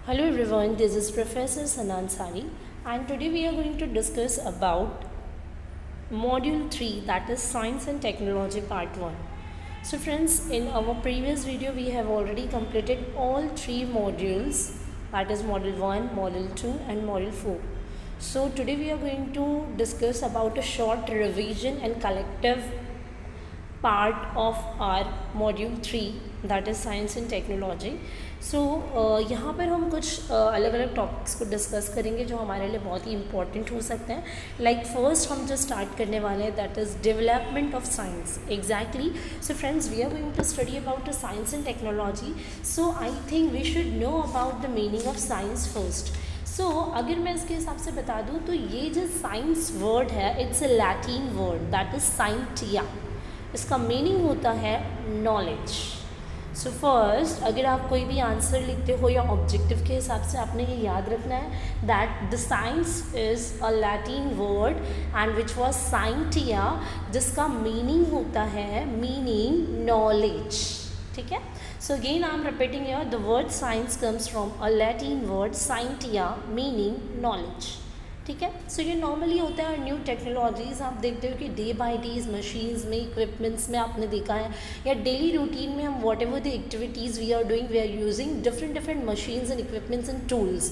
Hello everyone, this is Professor Sanan Sari and today we are going to discuss about Module 3, that is Science and Technology Part 1. So friends, in our previous video we have already completed all 3 modules, that is Module 1, Module 2 and Module 4. So today we are going to discuss about a short revision and collective part of our Module 3, that is Science and Technology. सो यहाँ पर हम कुछ अलग अलग topics को discuss करेंगे जो हमारे लिए बहुत ही इंपॉर्टेंट हो सकते हैं. लाइक फर्स्ट हम जो स्टार्ट करने वाले हैं that is development of science. Exactly. So friends, we are going to study about science and technology. So I think we should know about the meaning of science first. So अगर मैं इसके हिसाब से बता दूँ तो ये जो साइंस वर्ड है it's a Latin word that is scientia. इसका मीनिंग होता है नॉलेज. सो फर्स्ट, अगर आप कोई भी आंसर लिखते हो या ऑब्जेक्टिव के हिसाब से आपने ये याद रखना है that the science is a Latin word and which was scientia, जिसका मीनिंग होता है मीनिंग नॉलेज. ठीक है. So again I am repeating your the word science comes from a Latin word scientia meaning knowledge. ठीक है. सो ये normally होता है न्यू टेक्नोलॉजीज़. आप देखते हो कि डे बाय डे मशीन्स में, इक्विपमेंट्स में आपने देखा है, या डेली रूटीन में हम whatever the activities we are doing we are using different machines and equipments and tools.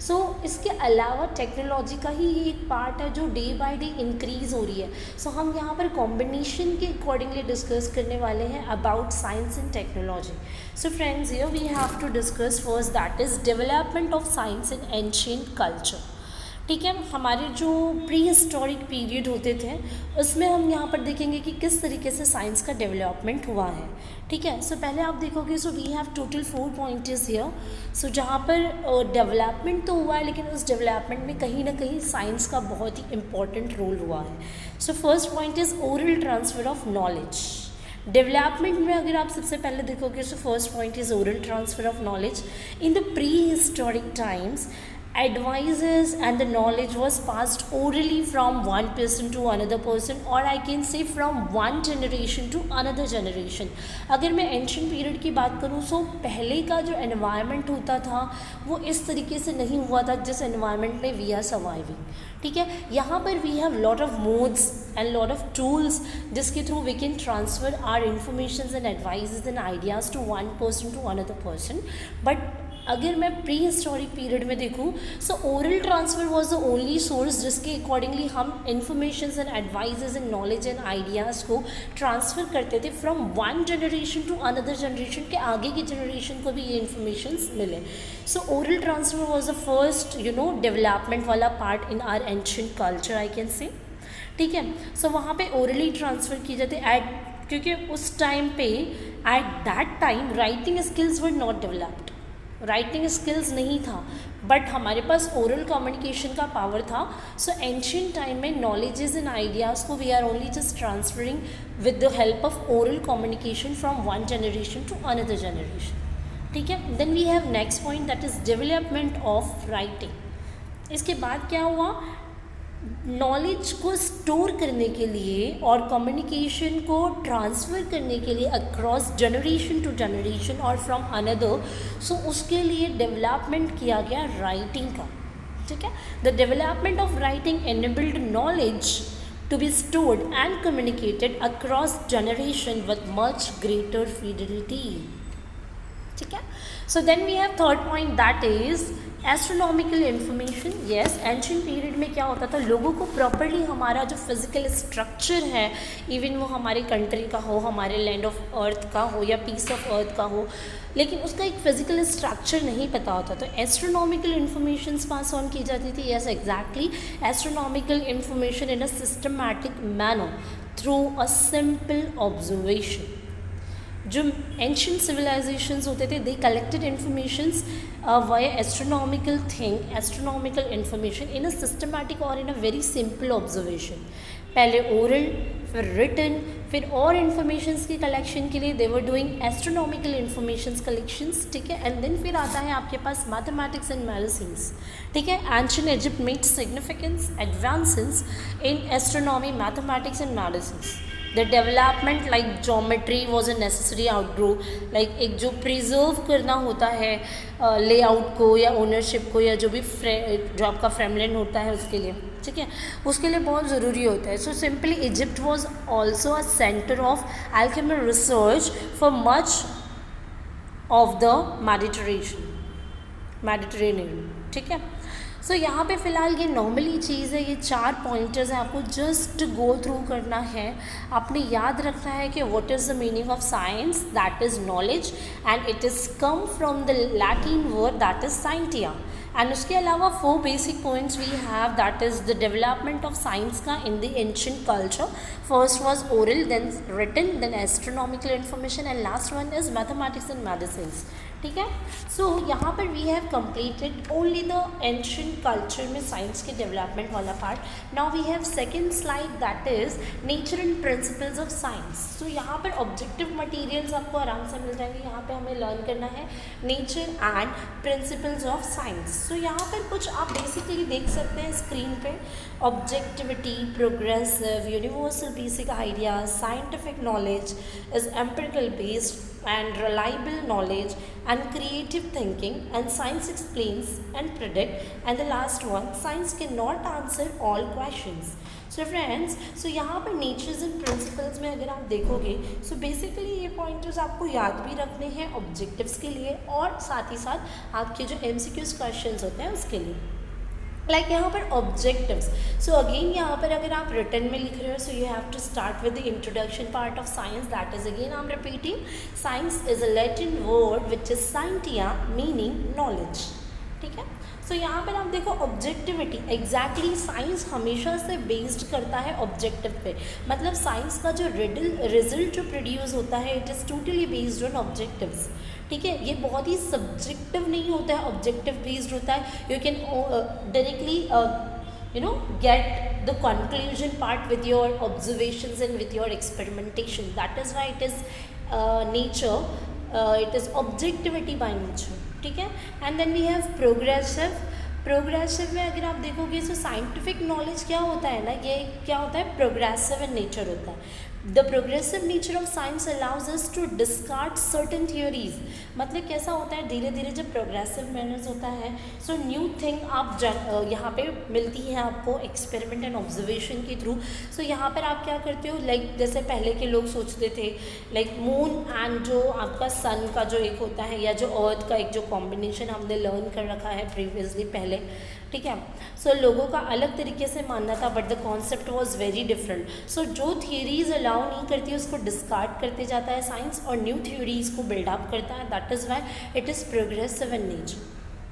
So इसके अलावा टेक्नोलॉजी का ही ये एक पार्ट है जो डे बाय डे इंक्रीज़ हो रही है. सो हम यहाँ पर कॉम्बिनेशन के अकॉर्डिंगली डिस्कस करने वाले हैं about science and technology. So friends, here we have to discuss first that is development of science in ancient culture. ठीक है. हमारे जो प्री हिस्टोरिक पीरियड होते थे उसमें हम यहाँ पर देखेंगे कि किस तरीके से साइंस का डेवलपमेंट हुआ है. ठीक है. सो पहले आप देखोगे, so we have total 4 points here. So जहाँ पर डेवलपमेंट तो हुआ है लेकिन उस डेवलपमेंट में कहीं ना कहीं साइंस का बहुत ही इंपॉर्टेंट रोल हुआ है. So first point is oral transfer of knowledge. Development में अगर आप सबसे पहले देखोगे, so first point is oral transfer of knowledge. In the pre historic times advices and the knowledge was passed orally from one person to another person, or I can say from one generation to another generation. अगर मैं ancient period की बात करूँ तो पहले का जो environment होता था वो इस तरीके से नहीं हुआ था जिस एनवायरनमेंट में वी आर सर्वाइविंग. ठीक है. यहाँ पर we have lot of modes and lot of tools जिसके through we can transfer our information and advices and ideas to one person to another person. But अगर मैं प्री हिस्टोरिक पीरियड में देखूँ, so oral transfer was the only source जिसके accordingly हम information and advices and knowledge and ideas को transfer करते थे from one generation to another generation, के आगे की जनरेशन को भी ये इन्फॉर्मेशन मिले. So oral transfer was the first development वाला part in our ancient culture, I can say. ठीक है. सो वहाँ पे ओरली ट्रांसफ़र की जाती क्योंकि उस टाइम पे at that time writing skills were not developed. Writing skills नहीं था बट हमारे पास ओरल कम्युनिकेशन का पावर था. सो एंशिएंट टाइम में नॉलेजेस एंड आइडियाज़ को we are only just transferring with the help of oral communication from one generation to another generation. ठीक है. Then we have next point that is development of writing. इसके बाद क्या हुआ, knowledge को store करने के लिए और कम्युनिकेशन को ट्रांसफ़र करने के लिए अक्रॉस जनरेशन टू जनरेशन और फ्रॉम अनदर, सो उसके लिए डेवलपमेंट किया गया राइटिंग का. ठीक है. The development of writing enabled knowledge to be stored and communicated across generation with much greater fidelity. ठीक है. So then we have third point that is astronomical information. Yes, ancient period में क्या होता था, लोगों को प्रॉपरली हमारा जो फिज़िकल स्ट्रक्चर है, इवन वो हमारे कंट्री का हो, हमारे लैंड ऑफ अर्थ का हो या पीस ऑफ अर्थ का हो, लेकिन उसका एक फ़िज़िकल स्ट्रक्चर नहीं पता होता. तो एस्ट्रोनॉमिकल इन्फॉर्मेशन पास ऑन की जाती थी. Yes, exactly. Astronomical information in a systematic manner through a simple observation. जो एंशिएंट सिविलाइजेशंस होते थे they collected informations via astronomical thing, astronomical information in a systematic और in a very simple observation. पहले oral, फिर written, फिर और informations की collection के लिए they were doing astronomical informations collections. ठीक है. एंड देन फिर आता है आपके पास मैथमेटिक्स एंड मेडिसिन्स. ठीक है. Ancient Egypt made significance advances in astronomy, mathematics and medicines. The development like geometry was a necessary outgrow, like एक जो प्रिजर्व करना होता है लेआउट को या ओनरशिप को या जो भी जो आपका फ्रेमलैंड होता है उसके लिए, ठीक है, उसके लिए बहुत ज़रूरी होता है. So simply Egypt was also a centre of alchemy research for much of the Mediterranean, ठीक है. सो यहाँ पे फ़िलहाल ये नॉर्मली चीज़ है, ये 4 पॉइंटर्स हैं, आपको जस्ट गो थ्रू करना है. आपने याद रखना है कि what is the meaning of science, that is knowledge, and it is come from the Latin word that is scientia. And उसके अलावा 4 basic points we have, that is the development of science का in the ancient culture. First was oral, then written, then astronomical information, and last one is mathematics and medicines, ठीक है. So यहाँ पर we have completed only the ancient culture में science के development वाला part. Now we have second slide, that is nature and principles of science. So यहाँ पर objective materials आपको आराम से मिल जाएंगे. यहाँ पे हमें लर्न करना है nature and principles of science. So यहाँ पर कुछ आप बेसिकली देख सकते हैं स्क्रीन पे. Objectivity, progressive, universal basic ideas, scientific knowledge is empirical based and reliable knowledge and creative thinking, and science explains and predict, and the last one, science cannot answer all questions. So friends, so यहाँ पर natures and principles में अगर आप देखोगे, so basically ये pointers आपको याद भी रखने हैं objectives के लिए और साथ ही साथ आपके जो MCQs questions होते हैं उसके लिए. लाइक यहाँ पर ऑब्जेक्टिव्स. सो अगेन यहाँ पर अगर आप रिटन में लिख रहे हो, so you have to start with the introduction part of science, that is again I am repeating, science is a Latin word which is scientia meaning knowledge, ठीक है. सो यहाँ पर आप देखो ऑब्जेक्टिविटी, एग्जैक्टली साइंस हमेशा से based करता है ऑब्जेक्टिव पे. मतलब साइंस का जो रिजल्ट जो प्रोड्यूस होता है it is totally based on objectives, ठीक है. ये बहुत ही सब्जेक्टिव नहीं होता है, ऑब्जेक्टिव बेस्ड होता है. You can directly get the conclusion part with your observations and with your experimentation. That is why it is nature, it is objectivity by nature, ठीक है. And then we have progressive में अगर आप देखोगे सो scientific knowledge क्या होता है ना, ये क्या होता है, प्रोग्रेसिव इन नेचर होता है. The progressive nature of science allows us to discard certain theories. मतलब कैसा होता है, धीरे धीरे जब प्रोग्रेसिव मैनर्स होता है सो न्यू थिंग आप यहाँ पे मिलती है आपको एक्सपेरिमेंट एंड ऑब्जर्वेशन के थ्रू. सो यहाँ पर आप क्या करते हो, लाइक जैसे पहले के लोग सोचते थे लाइक मून एंड जो आपका सन का जो एक होता है या जो अर्थ का एक जो कॉम्बिनेशन हमने लर्न कर रखा है प्रीवियसली पहले, ठीक है. सो लोगों का अलग तरीके से मानना था but the concept was very different. So जो थियरीज अलाउ नहीं करती उसको डिस्कार्ड करते जाता है साइंस और न्यू थ्योरीज को बिल्डअप करता है. That is why it is progressive in nature,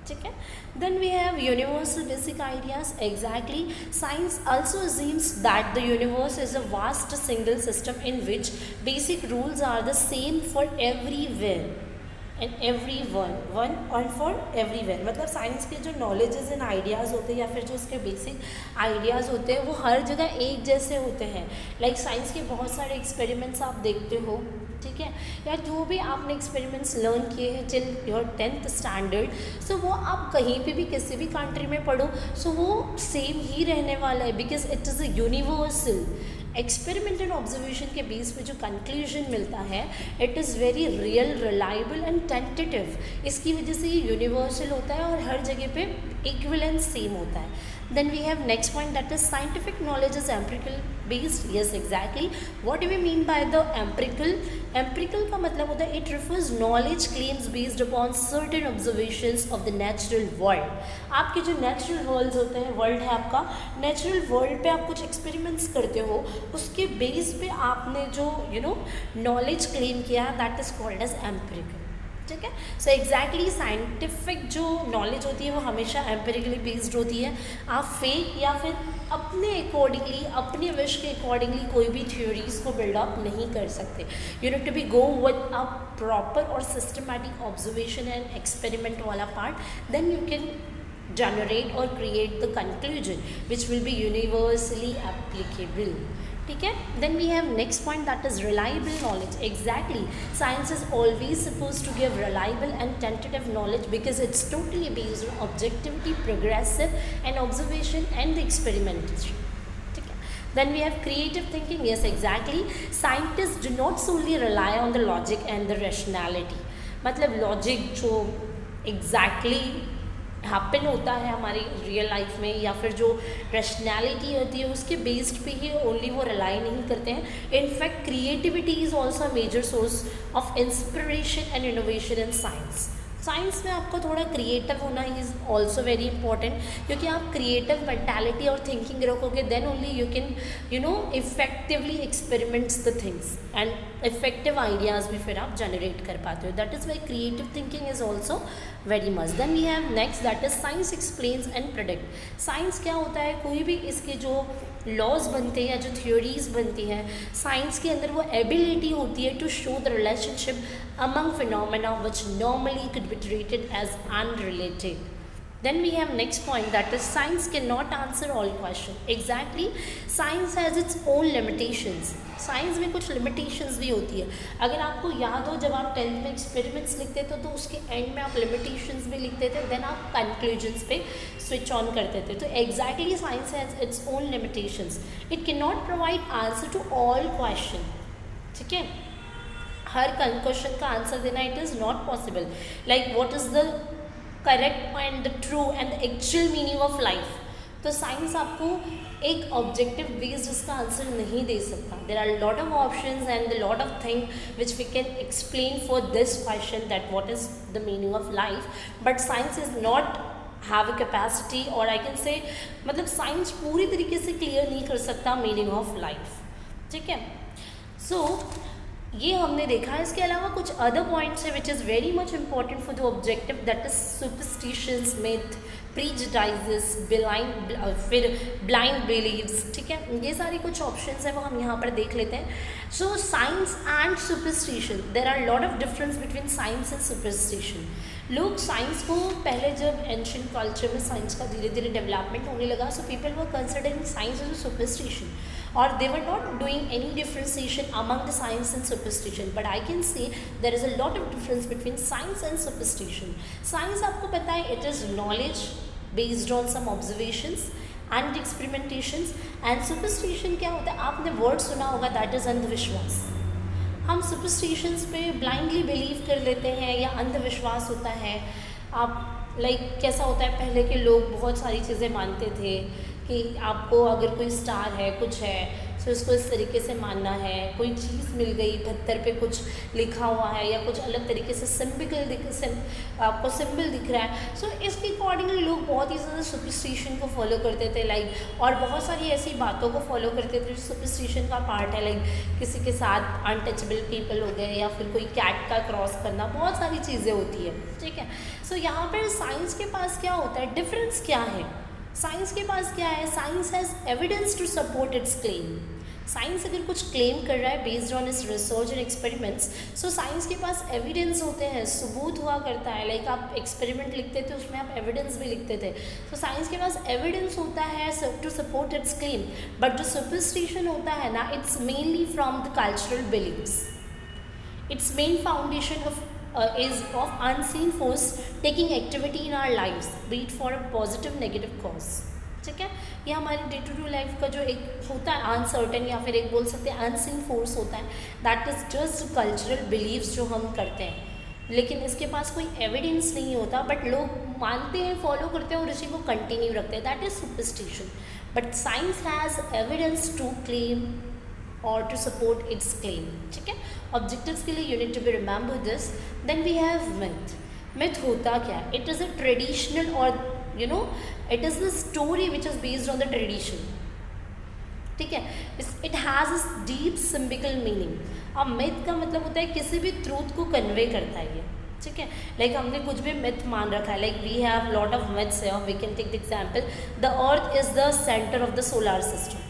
ठीक है. Then we have universal basic ideas. Exactly science also assumes that the universe is a vast single system in which basic rules are the same for everywhere and every one और for everywhere. मतलब science के जो knowledges and ideas होते हैं या फिर जो उसके बेसिक आइडियाज़ होते हैं वो हर जगह एक जैसे होते हैं. लाइक साइंस के बहुत सारे एक्सपेरिमेंट्स आप देखते हो, ठीक है, या जो भी आपने एक्सपेरिमेंट्स लर्न किए हैं टिल योर 10th स्टैंडर्ड, सो वो आप कहीं पे भी किसी भी कंट्री में पढ़ो सो वो सेम ही रहने वाला है, because it is a universal. Experiment and observation के बेस पे जो कंक्लूजन मिलता है it is very real, reliable and tentative. इसकी वजह से ये यूनिवर्सल होता है और हर जगह पे इक्विवेलेंस सेम होता है. Then we have next point, that is scientific knowledge is empirical based. Yes, exactly. What do we mean by the empirical? Empirical का मतलब होता है it refers knowledge claims based upon certain observations of the natural world. आपके जो natural worlds होते हैं, world है आपका, natural world पे आप कुछ experiments करते हो, उसके base पे आपने जो knowledge claim किया, that is called as empirical. ठीक है. सो एग्जैक्टली साइंटिफिक जो नॉलेज होती है वो हमेशा एम्पेरिकली बेस्ड होती है. आप फेक या फिर अपने अकॉर्डिंगली, अपने विश के अकॉर्डिंगली कोई भी थ्योरीज को बिल्डअप नहीं कर सकते. You need to be go with a proper और सिस्टमैटिक ऑब्जर्वेशन एंड एक्सपेरिमेंट वाला part, then you can generate or create the conclusion which will be universally applicable. ठीक है. Then we have next point, that is reliable knowledge. Exactly, science is always supposed to give reliable and tentative knowledge because it's totally based on objectivity, progressive and observation and the experimentation. ठीक है. Then we have creative thinking. Yes, exactly. Scientists do not solely rely on the logic and the rationality. मतलब logic जो exactly happen होता है हमारी real life में, या फिर जो रैशनैलिटी होती है उसके बेस्ड पे ही ओनली वो रिलाई नहीं करते हैं. In fact creativity is also a major source of inspiration and innovation in science. Science में आपको थोड़ा क्रिएटिव होना इज़ ऑल्सो वेरी इंपॉर्टेंट, क्योंकि आप क्रिएटिव मेंटालिटी और थिंकिंग रखोगे then only you can effectively experiments the things and effective ideas भी फिर आप जनरेट कर पाते हो. That is why creative thinking is also very much. Then we have next that is science explains and predict. Science क्या होता है, कोई भी इसके जो लॉज बनते हैं या जो थ्योरीज बनती हैं, साइंस के अंदर वो एबिलिटी होती है to show the relationship among phenomena which normally could be treated as unrelated. Then we have next point that is science cannot answer all questions. Exactly, science has its own limitations. Science में कुछ limitations भी होती है. अगर आपको याद हो जब आप 10th में एक्सपेरिमेंट्स लिखते थे तो उसके एंड में आप लिमिटेशंस भी लिखते थे, देन आप कंक्लूजन्स पे स्विच ऑन करते थे. तो exactly science has its own limitations. It can not provide answer to all question. ठीक है, हर क्वेश्चन का आंसर देना it is not possible. Like what is the correct and the true and the actual meaning of life. तो science आपको एक objective based इसका answer नहीं दे सकता. There are lot of options and the lot of thing which we can explain for this question that what is the meaning of life, but science is not have a capacity और आई can से मतलब science पूरी तरीके से clear नहीं कर सकता meaning of life. ठीक है, सो ये हमने देखा है. इसके अलावा कुछ अदर पॉइंट्स है which is very much important for the objective, that is superstitions, myth, prejudices, फिर ब्लाइंड बिलीव्स. ठीक है, ये सारी कुछ ऑप्शंस हैं वो हम यहाँ पर देख लेते हैं. So science and superstition, there are lot of difference between science and superstition. लोग साइंस को पहले जब एंशिएंट कल्चर में साइंस का धीरे धीरे डेवलपमेंट होने लगा, so people were considering science as a superstition or they were not doing any differentiation among the science and superstition. But I can say there is a lot of difference between science and superstition. Science आपको पता है it is knowledge based on some observations and experimentations, and superstition क्या होता है, आपने word सुना होगा, that is अंधविश्वास. हम superstitions पे blindly believe कर लेते हैं या अंधविश्वास होता है. आप कैसा होता है, पहले के लोग बहुत सारी चीज़ें मानते थे कि आपको अगर कोई स्टार है, कुछ है, तो उसको इस तरीके से मानना है. कोई चीज़ मिल गई, पत्थर पे कुछ लिखा हुआ है या कुछ अलग तरीके से आपको सिंबल दिख रहा है, सो इसके अकॉर्डिंगली लोग बहुत ही ज़्यादा सुपरस्टिशन को फॉलो करते थे. और बहुत सारी ऐसी बातों को फॉलो करते थे जो सुपरस्टिशन का पार्ट है. किसी के साथ अनटचेबल पीपल हो गए, या फिर कोई कैट का क्रॉस करना, बहुत सारी चीज़ें होती है. ठीक है, सो यहाँ पर साइंस के पास क्या होता है, डिफरेंस क्या है. साइंस के पास क्या है, science has evidence to support its claim. Science अगर कुछ क्लेम कर रहा है based on its research and experiments, so science के पास एविडेंस होते हैं, सबूत हुआ करता है. आप एक्सपेरिमेंट लिखते थे उसमें आप एविडेंस भी लिखते थे, तो साइंस के पास एविडेंस होता है to support its claim. But जो सुपरस्टिशन होता है ना, it's mainly from the cultural believes. Its main foundation is of unseen force taking activity in our lives, be it for a positive negative cause. ठीक है, ये हमारी day to day life का जो एक होता है अनसर्टेन, या फिर एक बोल सकते हैं अनसीन फोर्स होता है, that is just cultural believes जो हम करते हैं. लेकिन इसके पास कोई एविडेंस नहीं होता, बट लोग मानते हैं, फॉलो करते हैं और इसी को कंटिन्यू रखते हैं. That is superstition. But science has evidence to claim or to support its claim. ठीक है, ऑब्जेक्टिव्स के लिए you need to be remember this. Then we have myth. myth होता क्या है, it is a traditional or it is the story which is based on the tradition. ठीक है, it has a deep symbolic meaning. अब myth का मतलब होता है किसी भी ट्रूथ को कन्वे करता है ये. ठीक है, हमने कुछ भी मिथ मान रखा है, we have lot of myths है. We can take the example, the earth is the centre of the solar system,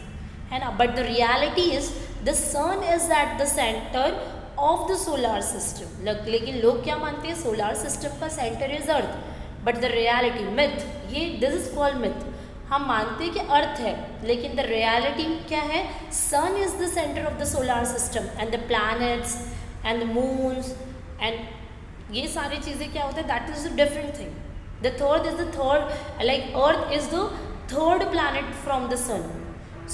है ना. But the reality is the sun is at the centre of the solar system. लेकिन लोग क्या मानते हैं, solar system का centre is earth. But the reality, myth, ये this is called myth. हम मानते हैं कि अर्थ है, लेकिन द रियलिटी क्या है, sun is the centre of the solar system and the planets and the moons and ये सारी चीज़ें क्या होता है, that is a different thing. The third is the third, earth is the third planet from the sun.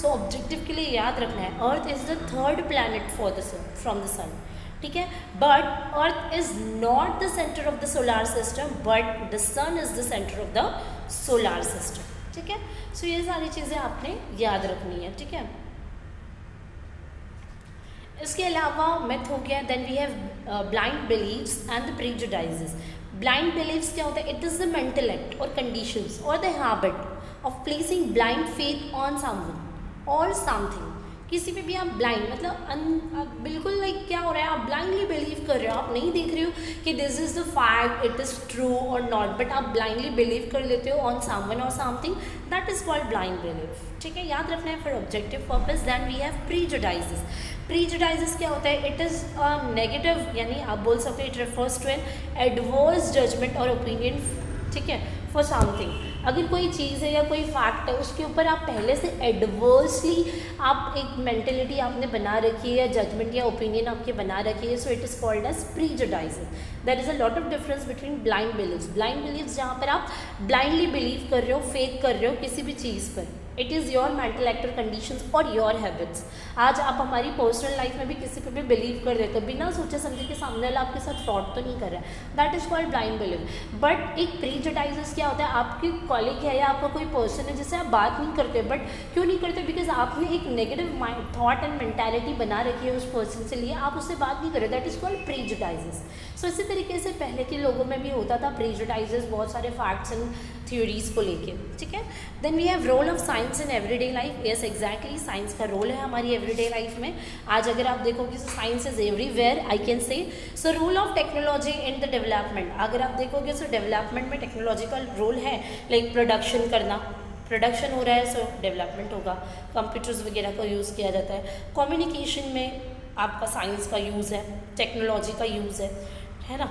So objective के लिए याद रखना है, earth is the third planet for the sun from the sun, ठीक है, but earth is not the centre of the solar system, but the sun is the centre of the solar system, ठीक है। सो ये सारी चीज़ें आपने याद रखनी है, ठीक है। इसके अलावा मिथ हो गया, then we have blind believes and the prejudices. Blind believes क्या होता है? It is the mental act और कंडीशंस और the habit of placing blind faith on someone और समथिंग। किसी पे भी आप ब्लाइंड मतलब बिल्कुल लाइक क्या हो रहा है, आप ब्लाइंडली बिलीव कर रहे हो, आप नहीं देख रहे हो कि this is the fact, it is true और नॉट, बट आप ब्लाइंडली बिलीव कर लेते हो ऑन समवन और something, that is called blind believe, ठीक है, याद रखना है for objective purpose. Then we have prejudices. Prejudices क्या होता है? इट इज़ नेगेटिव, यानी आप बोल सकते हो it refers to an adverse judgement और ओपिनियन, ठीक है, फॉर समथिंग। अगर कोई चीज़ है या कोई फैक्ट है उसके ऊपर आप पहले से एडवर्सली आप एक मेंटेलिटी आपने बना रखी है या जजमेंट या ओपिनियन आपके बना रखी है, so it is called as prejudices. There is a lot of difference between blind believes. Blind believes जहाँ पर आप ब्लाइंडली बिलीव कर रहे हो, फेक कर रहे हो किसी भी चीज़ पर, it is your mental actor conditions और योर हैबिट्स। आज आप हमारी पर्सनल लाइफ में भी किसी पे भी बिलीव कर देते हो बिना सोचे समझे कि सामने वाला आपके साथ फ्रॉड तो नहीं कर रहा है, that is called blind believe. But एक प्रीजुडाइजेस क्या होता है? आपकी कॉलीग है या आपका कोई पर्सन है जिससे आप बात नहीं करते, बट क्यों नहीं करते? बिकॉज आपने एक negative mind thought and mentality बना रखी है उस पर्सन से लिए, आप उससे बात नहीं कर रहे, दैट इज़ कॉल्ड प्रीजुडाइजेस। सो इसी तरीके से पहले के लोगों में भी होता था प्रीजुडाइजेस, बहुत सारे फैक्ट्स एंड थ्योरीज को लेके, ठीक है। Then we have role of science in everyday life. Yes exactly, science का रोल है हमारी एवरीडे लाइफ में। आज अगर आप देखोगे तो science is everywhere, I can say. So role of technology in the development, अगर आप देखोगे सो डेवलपमेंट में टेक्नोलॉजी का रोल है, लाइक प्रोडक्शन करना, प्रोडक्शन हो रहा है सो डेवलपमेंट होगा, कंप्यूटर्स वगैरह का यूज़ किया जाता है। कम्युनिकेशन में आपका साइंस का यूज़ है, टेक्नोलॉजी का यूज़ है ना,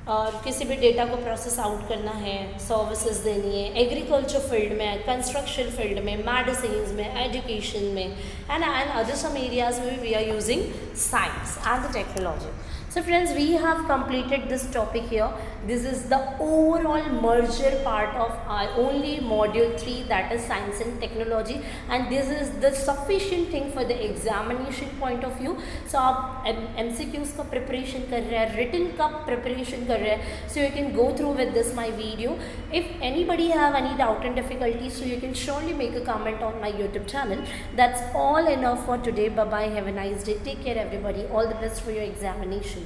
और किसी भी डेटा को प्रोसेस आउट करना है, सर्विसेज देनी है, एग्रीकल्चर फील्ड में, कंस्ट्रक्शन फील्ड में, मेडिसिन में, एजुकेशन में, एंड अदर सम एरियाज में we are using science and the technology. So friends, we have completed this topic here. This is the overall merger part of our only module 3, that is science and technology, and this is the sufficient thing for the examination point of view. So आप MCQs का preparation कर रहे हैं, written का preparation कर रहे हैं, so you can go through with this my video. If anybody have any doubt and difficulty, so you can surely make a comment on my YouTube channel. That's all enough for today. Bye bye, have a nice day, take care everybody, all the best for your examination.